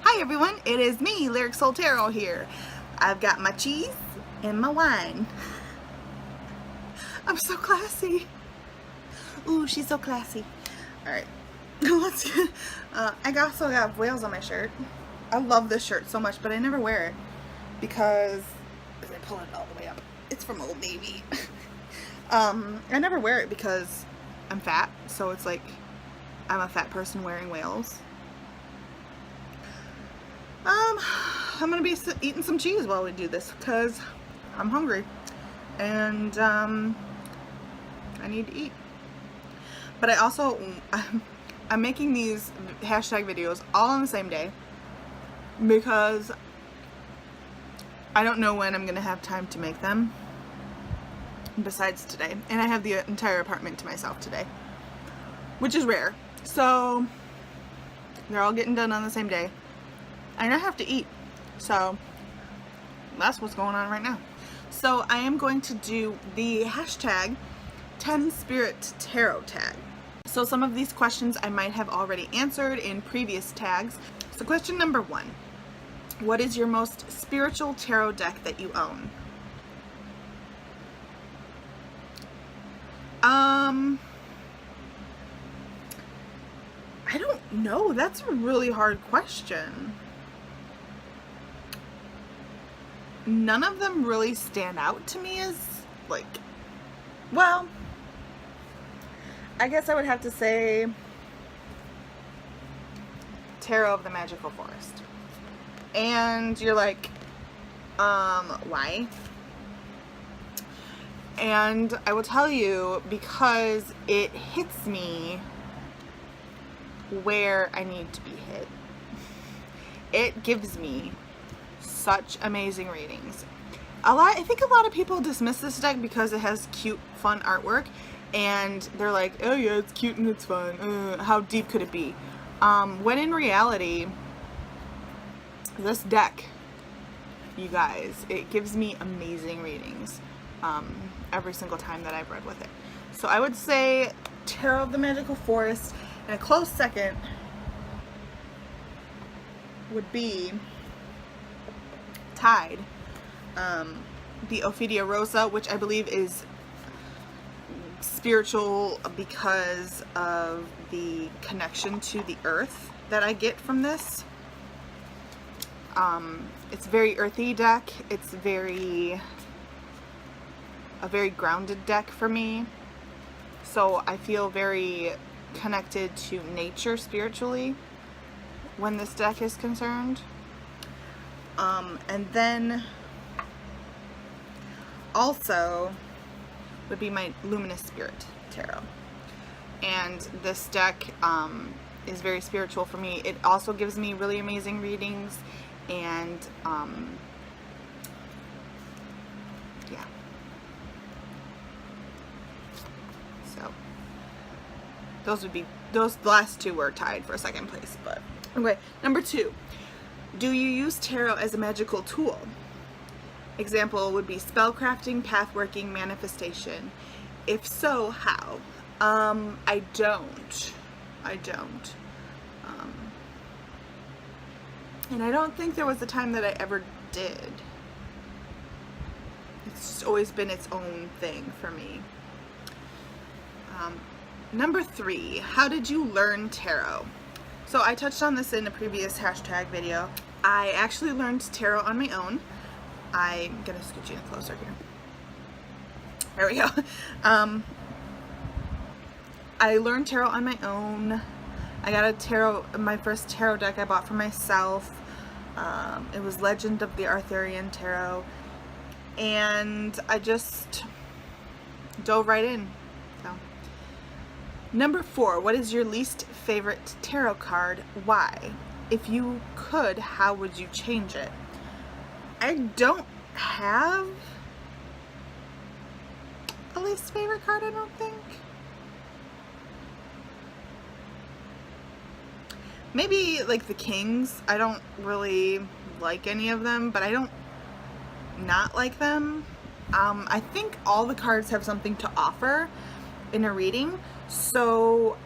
Hi everyone, it is me, Lyric Soul Tarot here. I've got my cheese and my wine. I'm so classy. Ooh, she's so classy. Alright, let's get, I also got whales on my shirt. I love this shirt so much, but I never wear it because, as I pull it all the way up, it's from Old Navy. I never wear it because I'm fat, so it's like I'm a fat person wearing whales. I'm gonna be eating some cheese while we do this because I'm hungry and I need to eat. But I also, I'm making these hashtag videos all on the same day because I don't know when I'm gonna have time to make them besides today, and I have the entire apartment to myself today, which is rare. So they're all getting done on the same day and I have to eat, so that's what's going on right now. So I am going to do the hashtag 10 Spirit Tarot tag. So some of these questions I might have already answered in previous tags. So question number 1, what is your most spiritual tarot deck that you own? I don't know. That's a really hard question. None of them really stand out to me as, like, well, I guess I would have to say Tarot of the Magical Forest. And you're like, why? And I will tell you, because it hits me where I need to be hit. It gives me such amazing readings. I think a lot of people dismiss this deck because it has cute, fun artwork, and they're like, oh yeah, it's cute and it's fun. How deep could it be? When in reality, this deck, you guys, it gives me amazing readings every single time that I've read with it. So I would say Tarot of the Magical Forest, and a close second would be tied. The Ophidia Rosa, which I believe is spiritual because of the connection to the earth that I get from this. It's a very earthy deck. It's a very grounded deck for me. So I feel very connected to nature spiritually when this deck is concerned. And then also would be my Luminous Spirit Tarot. And this deck is very spiritual for me. It also gives me really amazing readings, and yeah. So those last two were tied for second place, but okay. Number 2, do you use tarot as a magical tool? Example would be spellcrafting, pathworking, manifestation. If so, how? I don't. And I don't think there was a time that I ever did. It's always been its own thing for me. Number 3, how did you learn tarot? So I touched on this in a previous hashtag video. I actually learned tarot on my own. I'm gonna scooch you in closer here. There we go. I learned tarot on my own. I got a tarot, my first tarot deck I bought for myself. It was Legend of the Arthurian Tarot, and I just dove right in. So. Number 4, what is your least favorite tarot card? Why? If you could, how would you change it? I don't have a least favorite card, I don't think. Maybe like the Kings. I don't really like any of them, but I don't not like them. I think all the cards have something to offer in a reading. So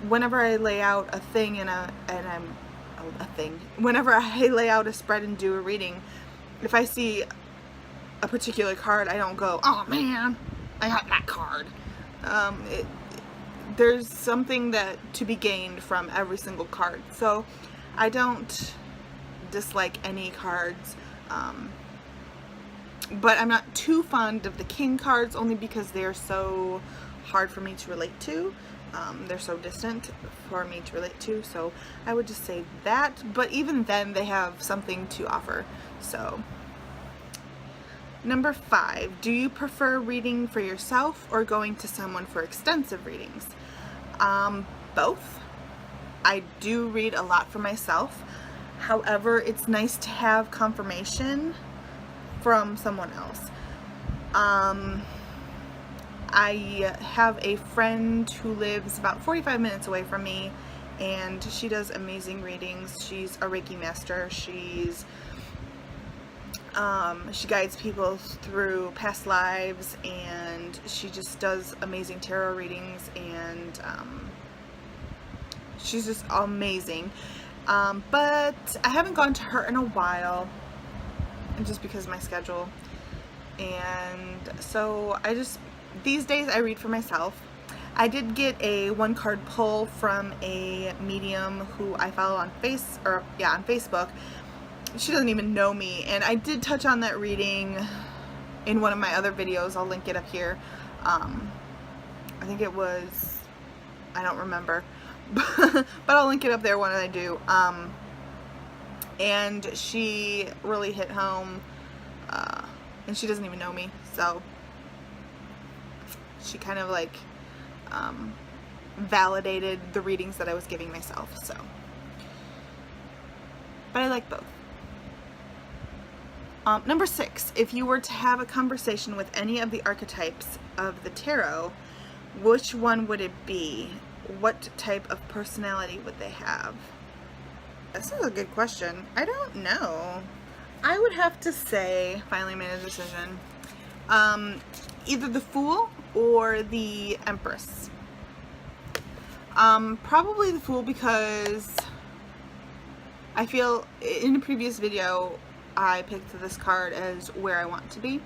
whenever I lay out a thing and I'm a thing. Whenever I lay out a spread and do a reading, if I see a particular card, I don't go, oh man, I got that card. There's something that to be gained from every single card. So I don't dislike any cards, but I'm not too fond of the king cards, only because they're so hard for me to relate to. They're so distant for me to relate to, so I would just say that. But even then, they have something to offer. So, number 5, do you prefer reading for yourself or going to someone for extensive readings? Both. I do read a lot for myself. However, it's nice to have confirmation from someone else. I have a friend who lives about 45 minutes away from me, and she does amazing readings. She's a Reiki master. She guides people through past lives, and she just does amazing tarot readings, and she's just amazing. But I haven't gone to her in a while, just because of my schedule. And so these days I read for myself. I did get a 1-card pull from a medium who I follow on Facebook. She doesn't even know me, and I did touch on that reading in one of my other videos. I'll link it up here. I think it was, I don't remember, but I'll link it up there when I do. And she really hit home, and she doesn't even know me, so she kind of like validated the readings that I was giving myself. So, but I like both. Number 6, if you were to have a conversation with any of the archetypes of the tarot, which one would it be? What type of personality would they have? This is a good question. I don't know. I would have to say, finally made a decision, either the Fool or the Empress. Probably the Fool, because I feel in a previous video I picked this card as where I want to be.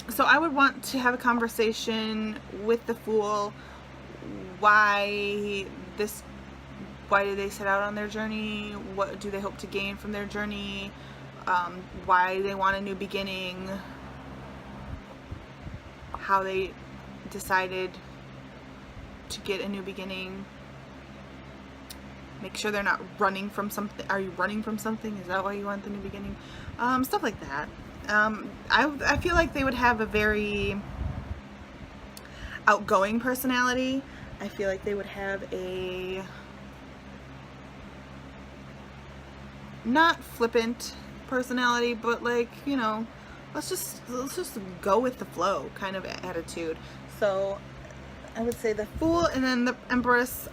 So I would want to have a conversation with the Fool. Why do they set out on their journey? What do they hope to gain from their journey? Why they want a new beginning? How they decided to get a new beginning? Make sure they're not running from something. Are you running from something? Is that why you want the new beginning? Stuff like that. I feel like they would have a very outgoing personality. I feel like they would have a not flippant personality, but like, you know, let's just go with the flow kind of attitude. So I would say the Fool, and then the Empress,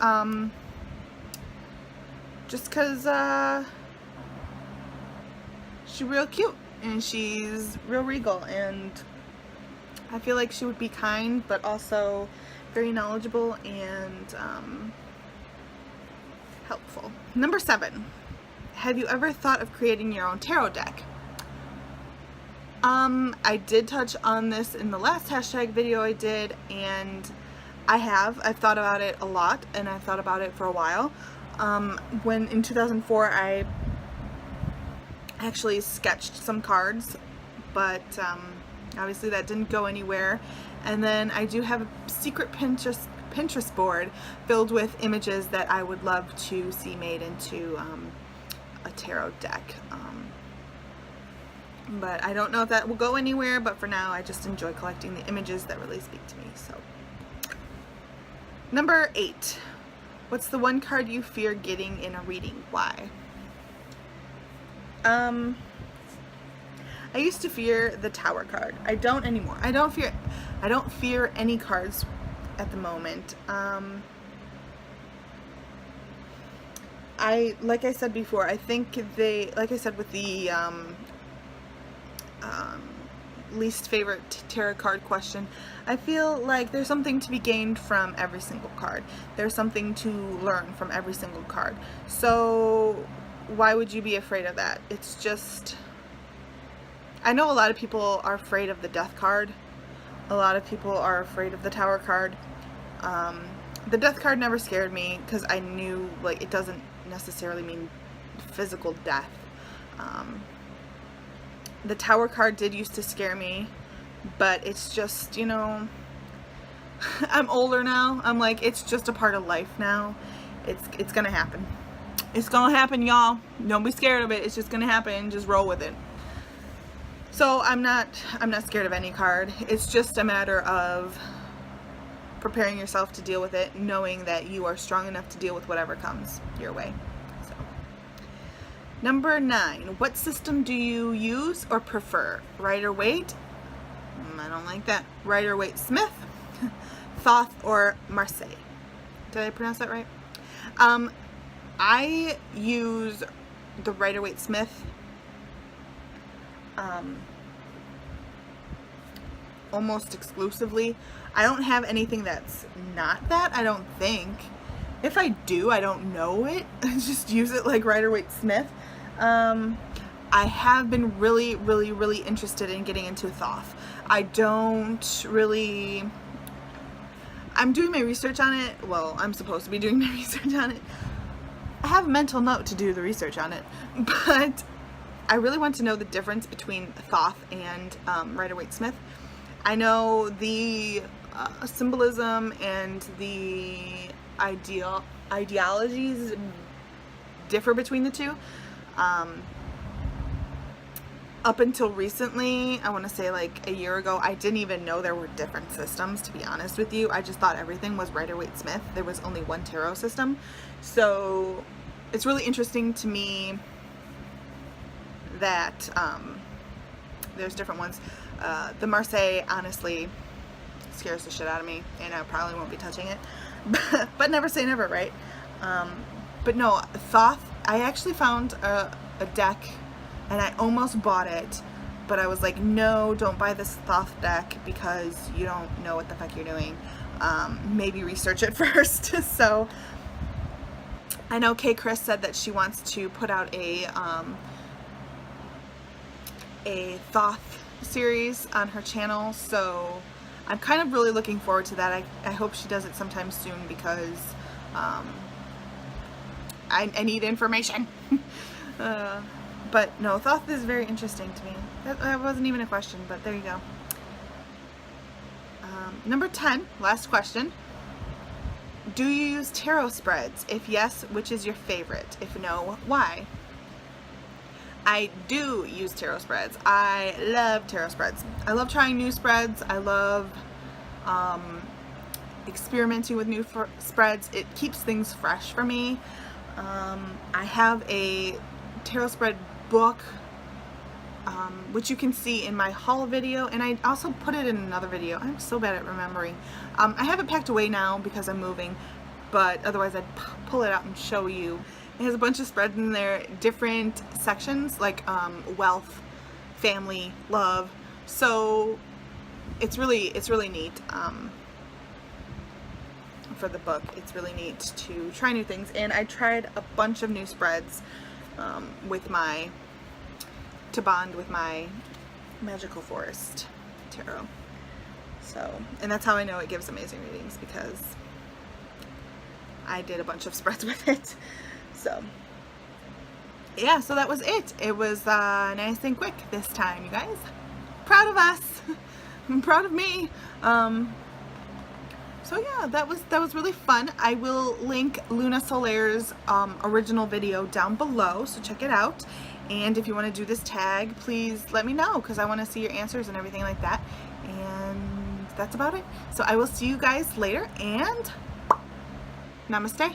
just because she's real cute and she's real regal, and I feel like she would be kind but also very knowledgeable and helpful. Number 7, have you ever thought of creating your own tarot deck? I did touch on this in the last hashtag video I did, and I've thought about it a lot, and I've thought about it for a while. When in 2004 I actually sketched some cards, but obviously that didn't go anywhere. And then I do have a secret Pinterest board filled with images that I would love to see made into a tarot deck. But I don't know if that will go anywhere, but for now I just enjoy collecting the images that really speak to me. So, number 8. What's the one card you fear getting in a reading? Why? I used to fear the Tower card. I don't anymore. I don't fear any cards at the moment. Like I said before, I think like I said with the least favorite tarot card question. I feel like there's something to be gained from every single card. There's something to learn from every single card. So why would you be afraid of that? It's just, I know a lot of people are afraid of the Death card. A lot of people are afraid of the Tower card. The Death card never scared me because I knew, like, it doesn't necessarily mean physical death. The Tower card did used to scare me, but it's just, you know, I'm older now. I'm like, it's just a part of life now. It's gonna happen. It's gonna happen, y'all. Don't be scared of it. It's just gonna happen. Just roll with it. So I'm not scared of any card. It's just a matter of preparing yourself to deal with it, knowing that you are strong enough to deal with whatever comes your way. So, number 9, what system do you use or prefer? Rider-Waite? I don't like that. Rider-Waite-Smith, Thoth, or Marseille? Did I pronounce that right? I use the Rider-Waite-Smith almost exclusively. I don't have anything that's not that, I don't think. If I do, I don't know it. I just use it like Rider-Waite-Smith. I have been really, really, really interested in getting into Thoth. I'm doing my research on it. Well, I'm supposed to be doing my research on it. I have a mental note to do the research on it, but I really want to know the difference between Thoth and Rider-Waite-Smith. I know the symbolism and the ideologies differ between the two. Up until recently, I want to say like a year ago, I didn't even know there were different systems, to be honest with you. I just thought everything was Rider-Waite-Smith. There was only one tarot system. So it's really interesting to me that there's different ones. The Marseille honestly scares the shit out of me, and I probably won't be touching it. But never say never, right? But no, Thoth, I actually found a deck, and I almost bought it, but I was like, no, don't buy this Thoth deck because you don't know what the fuck you're doing. Maybe research it first. So I know Kay Chris said that she wants to put out a Thoth series on her channel, so I'm kind of really looking forward to that. I hope she does it sometime soon because I need information. But no, Thoth is very interesting to me. That wasn't even a question, but there you go. Number 10, last question. Do you use tarot spreads? If yes, which is your favorite? If no, why? I do use tarot spreads. I love tarot spreads. I love trying new spreads. I love experimenting with new spreads. It keeps things fresh for me. I have a tarot spread book, which you can see in my haul video, and I also put it in another video. I'm so bad at remembering. I have it packed away now because I'm moving, but otherwise I'd pull it out and show you. It has a bunch of spreads in there, different sections like wealth, family, love. So it's really neat. For the book, it's really neat to try new things, and I tried a bunch of new spreads to bond with my Magical Forest tarot. So, and that's how I know it gives amazing readings, because I did a bunch of spreads with it. So yeah, so that was it. It was nice and quick this time, you guys. Proud of us. I'm proud of me. So yeah, that was really fun. I will link Luna Solare's original video down below, so check it out. And if you want to do this tag, please let me know, because I want to see your answers and everything like that. And that's about it. So I will see you guys later, and namaste.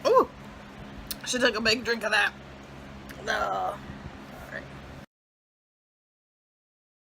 Ooh, should take a big drink of that.